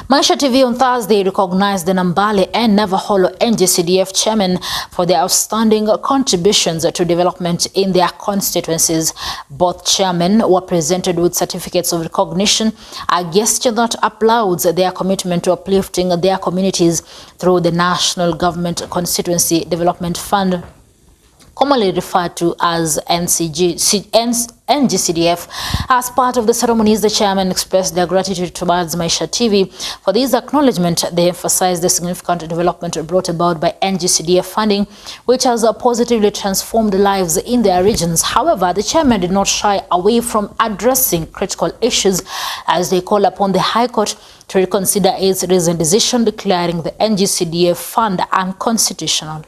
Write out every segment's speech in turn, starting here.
Maisha TV on Thursday recognized the Nambale and Navakholo NGCDF chairmen for their outstanding contributions to development in their constituencies. Both chairmen were presented with certificates of recognition, a gesture that applauds their commitment to uplifting their communities through the National Government Constituency Development Fund, commonly referred to as NGCDF. As part of the ceremonies, the chairman expressed their gratitude towards Maisha TV. For this acknowledgement, they emphasized the significant development brought about by NGCDF funding, which has positively transformed lives in their regions. However, the chairman did not shy away from addressing critical issues as they call upon the High Court to reconsider its recent decision declaring the NGCDF fund unconstitutional.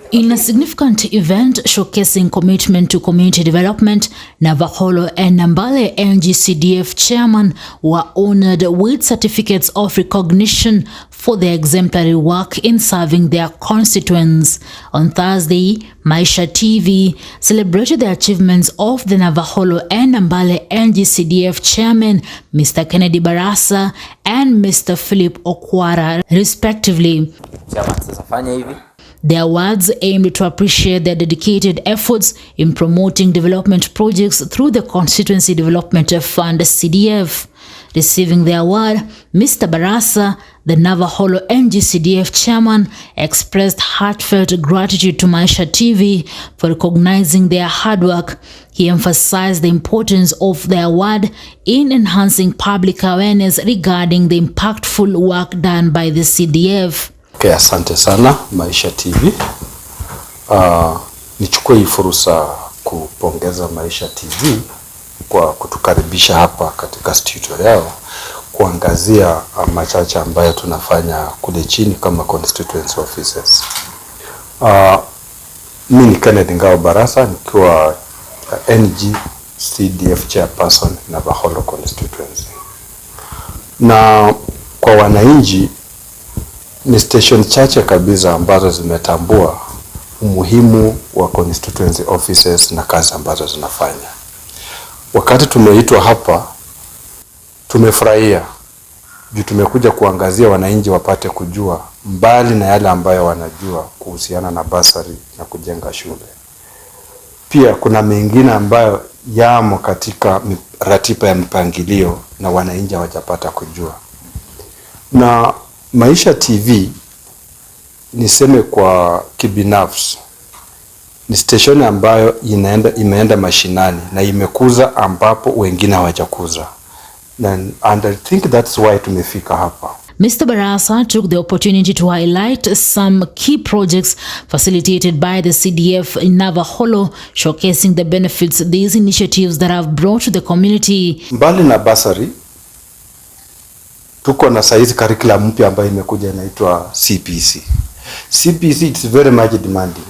In a significant event showcasing commitment to community development, Navakholo and Nambale NGCDF chairman were honored with certificates of recognition for their exemplary work in serving their constituents. On Thursday, Maisha TV celebrated the achievements of the Navakholo and Nambale NGCDF chairman, Mr. Kennedy Barasa and Mr. Philip Okwara, respectively. Their awards aimed to appreciate their dedicated efforts in promoting development projects through the Constituency Development Fund (CDF). Receiving the award, Mr. Barasa, the Navakholo NGCDF chairman, expressed heartfelt gratitude to Maisha TV for recognizing their hard work. He emphasized the importance of the award in enhancing public awareness regarding the impactful work done by the CDF. Okay, asante sana Maisha TV. Nichukue hii fursa kupongeza Maisha TV kwa kutukaribisha hapa katika studio yao kuangazia machache ambayo tunafanya kule chini kama constituency officers. Mimi ni Kennedy Barasa nikiwa NGCDF chairperson Navakholo constituency. Na kwa wananchi ni station chache kabisa ambazo zimetambua umuhimu wa constituency offices na kazi ambazo zinafanya. Wakati tumeitwa hapa, tumefurahia juu tumekuja kuangazia wananchi wapate kujua mbali na yale ambayo wanajua kuhusiana na basari na kujenga shule. Pia kuna mengine ambayo yamo katika ratiba ya mpangilio na wananchi hawajapata kujua. Na Maisha TV niseme kwa kibinafsi ni station ambayo imeenda mashinani na imekuza ambapo wengine hawajakuza. And I think that's why tumefika hapa. Mr. Barasa took the opportunity to highlight some key projects facilitated by the CDF in Navakholo, showcasing the benefits these initiatives that have brought to the community. Mbali na basari, tuko na saizi curriculum mpya ambayo imekuja inaitwa CPC. CPC it's very much demanding.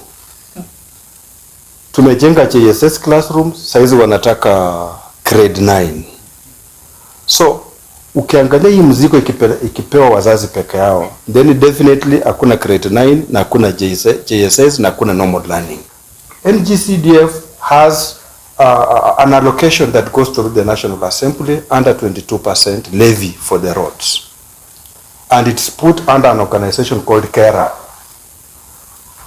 Tumejenga JSS classrooms, saizi wanataka grade 9. So ukiangalia hii mzigo ikipewa wazazi peke yao, then definitely hakuna grade 9 na hakuna JSS na hakuna normal learning. NGCDF has an allocation that goes to the National Assembly under 22% levy for the roads. And it's put under an organization called CARA.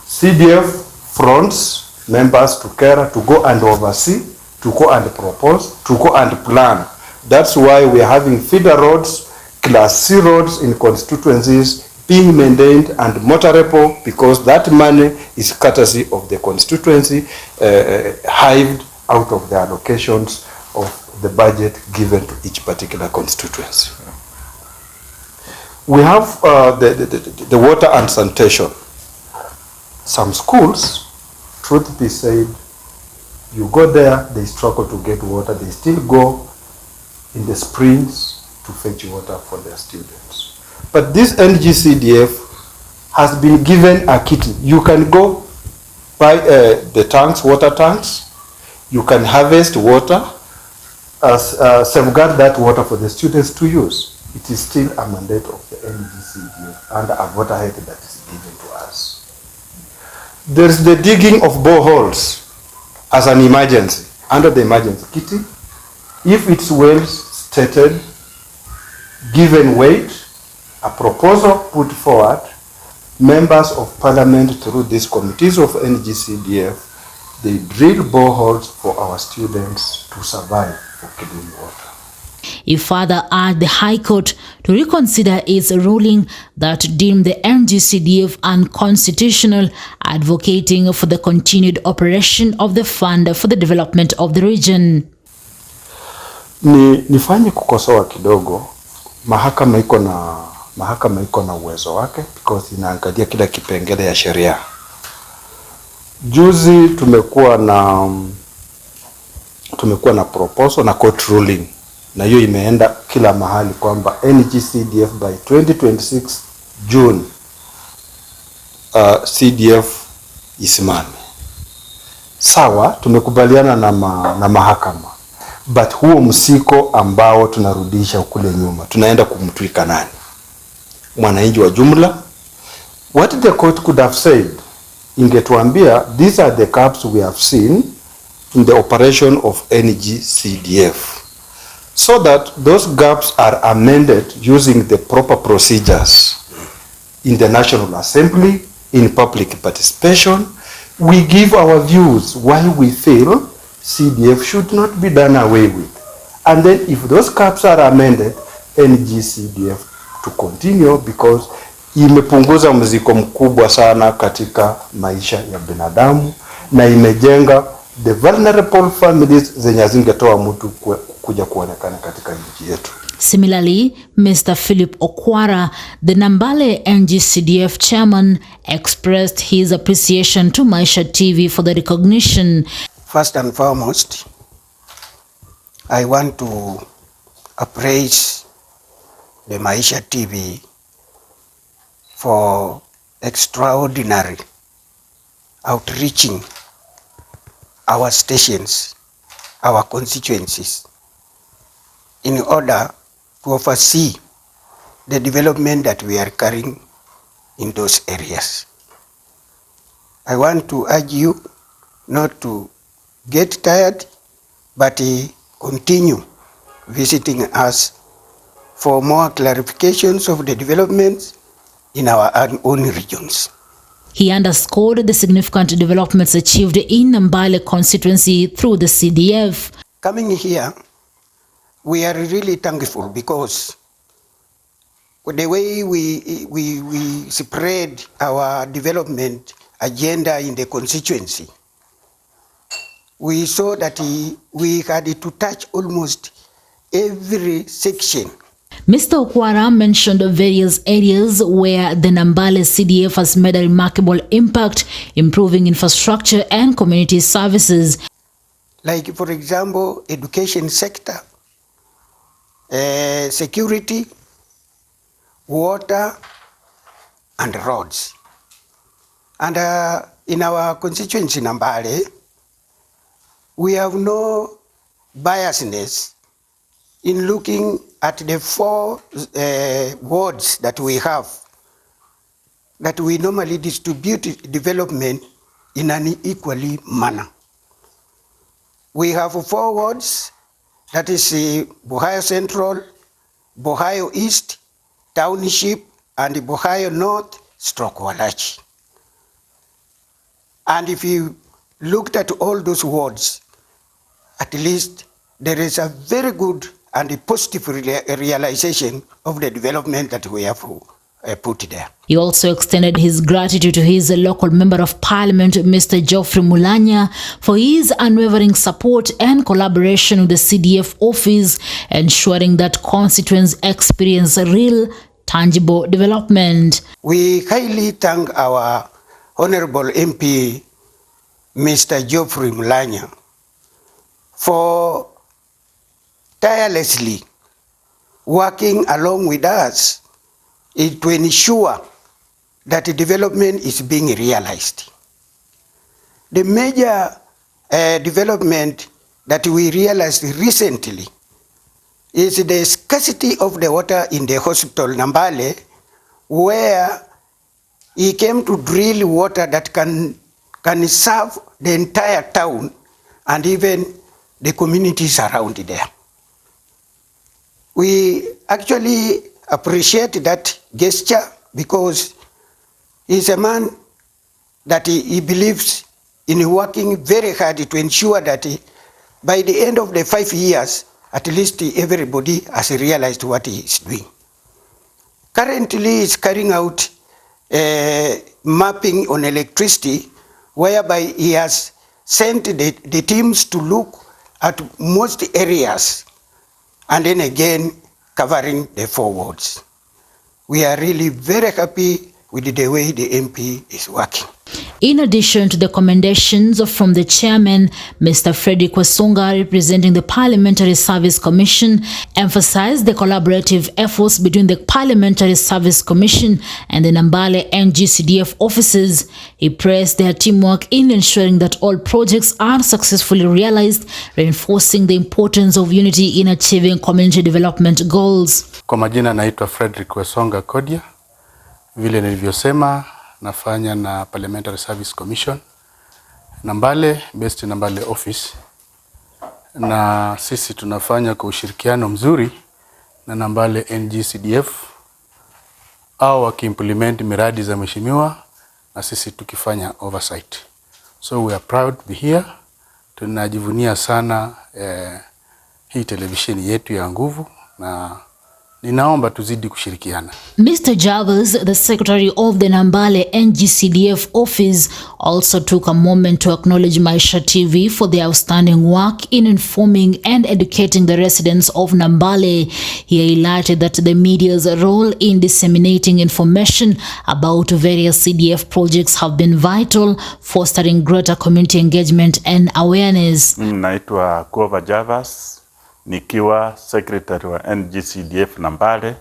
CDF fronts members to CARA to go and oversee, to go and propose, to go and plan. That's why we are having feeder roads, class C roads in constituencies being maintained and motorable, because that money is courtesy of the constituency, hived out of the allocations of the budget given to each particular constituency. We have the water and sanitation. Some schools, truth be said, you go there, they struggle to get water. They still go in the springs to fetch water for their students. But this NGCDF has been given a kit. You can go buy the tanks, water tanks. You can harvest water, safeguard that water for the students to use. It is still a mandate of the NGCDF and a water right that is given to us. There is the digging of boreholes as an emergency under the emergency kitty. if it's well stated, given weight, a proposal put forward, members of parliament through these committees of NGCDF, they drill boreholes for our students to survive for clean water. He further urged the High Court to reconsider its ruling that deemed the NGCDF unconstitutional, advocating for the continued operation of the fund for the development of the region. Nifanye kukosoa kidogo. Mahakama iko na uwezo wake because inaangalia kila kipengele ya sheria. Juzi tumekuwa na proposal na court ruling, na hiyo imeenda kila mahali kwamba NGCDF by 2026 June CDF isimame. Sawa, tumekubaliana na mahakama, but huo msiko ambao tunarudisha kule nyuma tunaenda kumtwika nani? Mwananchi wa jumla? What the court could have said, ingetuambia these are the gaps we have seen in the operation of NGCDF, so that those gaps are amended using the proper procedures in the National Assembly, in public participation. We give our views why we feel CDF should not be done away with, and then if those gaps are amended, NGCDF to continue, because imepunguza mzigo mkubwa sana katika maisha ya binadamu na imejenga the vulnerable families zenye zingetoa mtu kuja kuonekana katika nchi yetu. Similarly, Mr. Philip Okwara, the Nambale NGCDF chairman, expressed his appreciation to Maisha TV for the recognition. First and foremost, I want to appraise the Maisha TV for extraordinary outreaching our stations, our constituencies, in order to oversee the development that we are carrying in those areas. I want to urge you not to get tired, but continue visiting us for more clarifications of the developments in our own regions. He underscored the significant developments achieved in Nambale constituency through the CDF. Coming here, we are really thankful because the way we spread our development agenda in the constituency, we saw that we had to touch almost every section. Mr. Okwara mentioned various areas where the Nambale CDF has made a remarkable impact, improving infrastructure and community services. Like, for example, education sector, security, water, and roads. And in our constituency Nambale, we have no biasness in looking at the 4 wards that we have, that we normally distribute development in an equally manner. We have 4 wards, that is Bohayo Central, Bohayo East, Township, and Bohayo North, Walachi. And if you looked at all those wards, at least there is a very good and a positive realization of the development that we have put there. He also extended his gratitude to his local member of parliament, Mr. Geoffrey Mulanya, for his unwavering support and collaboration with the CDF office, ensuring that constituents experience real, tangible development. We highly thank our Honorable MP, Mr. Geoffrey Mulanya, for tirelessly working along with us to ensure that the development is being realized. The major development that we realized recently is the scarcity of the water in the hospital Nambale, where he came to drill water that can serve the entire town and even the communities around there. We actually appreciate that gesture because he's a man that he believes in working very hard to ensure that by the end of the 5 years, at least everybody has realized what he is doing. Currently, he's carrying out mapping on electricity, whereby he has sent the teams to look at most areas and then again covering the 4 wards. We are really very happy with the way the MP is working. In addition to the commendations from the chairman, Mr. Frederick Wasonga, representing the Parliamentary Service Commission, emphasized the collaborative efforts between the Parliamentary Service Commission and the Nambale NGCDF offices. He praised their teamwork in ensuring that all projects are successfully realized, reinforcing the importance of unity in achieving community development goals. Kwa majina naitwa Frederick Wasonga Kodia. Vile nilivyosema, nafanya na Parliamentary Service Commission Nambale, based Nambale office, na sisi tunafanya kwa ushirikiano mzuri na Nambale NGCDF au wakiimplement miradi za mheshimiwa na sisi tukifanya oversight. So we are proud to be here. Tunajivunia sana hii televisheni yetu ya nguvu na ninaomba tuzidi kushirikiana. Mr. Jarvis, the secretary of the Nambale NGCDF office, also took a moment to acknowledge Maisha TV for their outstanding work in informing and educating the residents of Nambale. He highlighted that the media's role in disseminating information about various CDF projects have been vital, fostering greater community engagement and awareness. Naitwa Jarvis, nikiwa secretary wa NGCDF Nambale,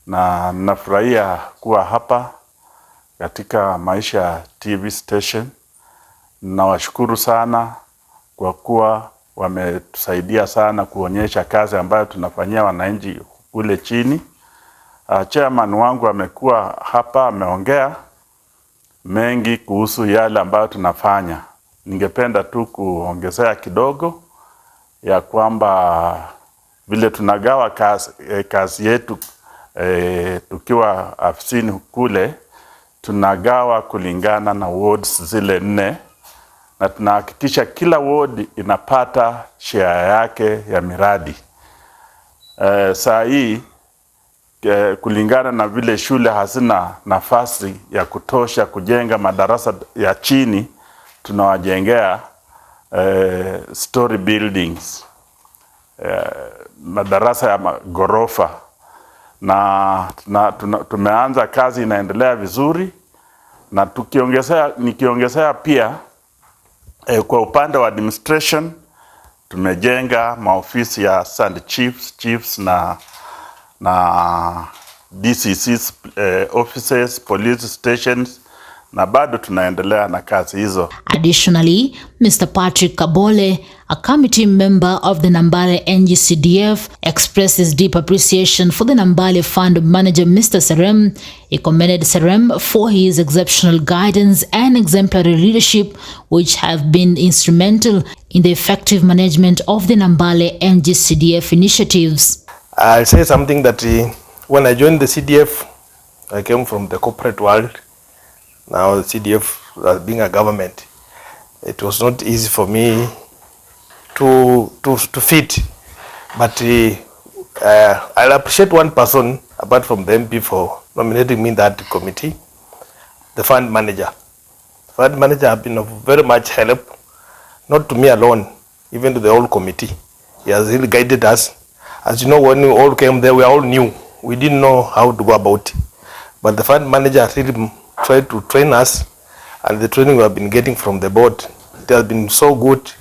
na nafurahia kuwa hapa katika Maisha TV station. Nawashukuru sana kwa kuwa wametusaidia sana kuonyesha kazi ambayo tunafanyia wananchi kule chini. Chairman wangu amekuwa hapa, ameongea mengi kuhusu yale ambayo tunafanya. Ningependa tu kuongezea kidogo ya kwamba vile tunagawa kazi yetu tukiwa afisini kule, tunagawa kulingana na wards zile 4 na tunahakikisha kila ward inapata share yake ya miradi. Saa hii kulingana na vile shule hazina nafasi ya kutosha kujenga madarasa ya chini, tunawajengea story buildings, madarasa ya gorofa, na tumeanza kazi, inaendelea vizuri, na nikiongezea pia kwa upande wa administration tumejenga maofisi ya Sand Chiefs na DCC's offices, police stations, na bado tunaendelea na kazi hizo. Additionally, Mr. Patrick Kabole, a committee member of the Nambale NGCDF, expressed his deep appreciation for the Nambale Fund manager, Mr. Serem. He commended Serem for his exceptional guidance and exemplary leadership, which have been instrumental in the effective management of the Nambale NGCDF initiatives. I'll say something that when I joined the CDF, I came from the corporate world. Now the CDF being a government, it was not easy for me to fit. But I'll appreciate one person apart from the MP for nominating me in that committee, the fund manager. Fund manager have been of very much help, not to me alone, even to the whole committee. He has really guided us. As you know, when we all came there, we all new. We didn't know how to go about it. But the fund manager really tried to train us, and the training we have been getting from the board, it has been so good.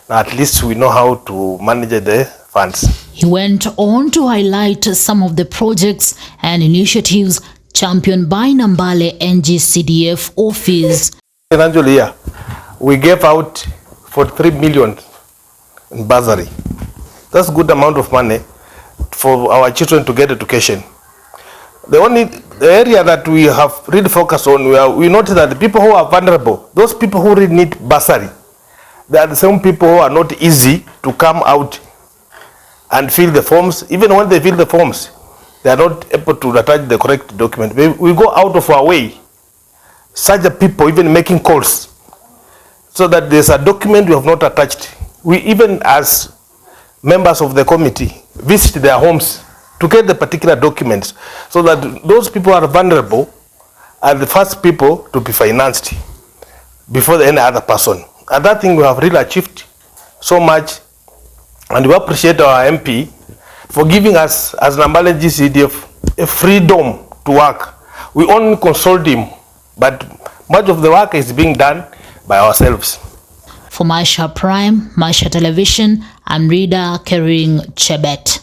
Now at least we know how to manage the funds. He went on to highlight some of the projects and initiatives championed by Nambale NGCDF office. Financial year, we gave out 43 million in bursary. That's a good amount of money for our children to get education. The area that we have really focused on, we notice that the people who are vulnerable, those people who really need bursary, they are the same people who are not easy to come out and fill the forms. Even when they fill the forms, they are not able to attach the correct document. We go out of our way, such a people even making calls, so that there's a document we have not attached. We even as members of the committee visit their homes to get the particular documents, so that those people are vulnerable are the first people to be financed before any other person. And that thing we have really achieved so much, and we appreciate our MP for giving us, as Nambale GCDF, a freedom to work. We only consult him, but much of the work is being done by ourselves. For Maisha Prime, Maisha Television, I'm Rida Kering Chebet.